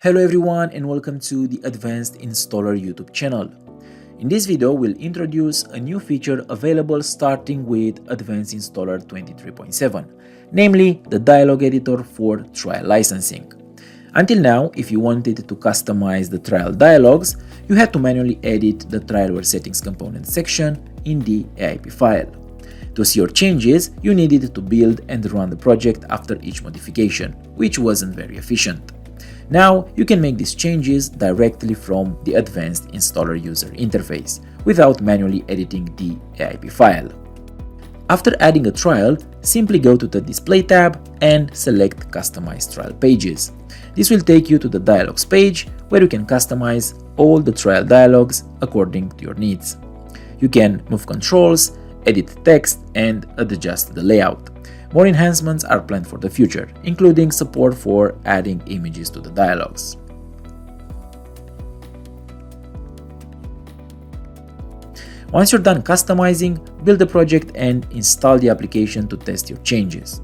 Hello everyone and welcome to the Advanced Installer YouTube channel. In this video, we'll introduce a new feature available starting with Advanced Installer 23.7, namely the Dialog Editor for trial licensing. Until now, if you wanted to customize the trial dialogues, you had to manually edit the trialware settings component section in the AIP file. To see your changes, you needed to build and run the project after each modification, which wasn't very efficient. Now, you can make these changes directly from the Advanced Installer user interface, without manually editing the AIP file. After adding a trial, simply go to the Display tab and select Customize Trial Pages. This will take you to the Dialogs page, where you can customize all the trial dialogues according to your needs. You can move controls, edit text, and adjust the layout. More enhancements are planned for the future, including support for adding images to the dialogues. Once you're done customizing, build the project and install the application to test your changes.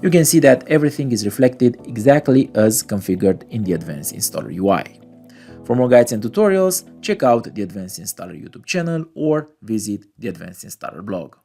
You can see that everything is reflected exactly as configured in the Advanced Installer UI. For more guides and tutorials, check out the Advanced Installer YouTube channel or visit the Advanced Installer blog.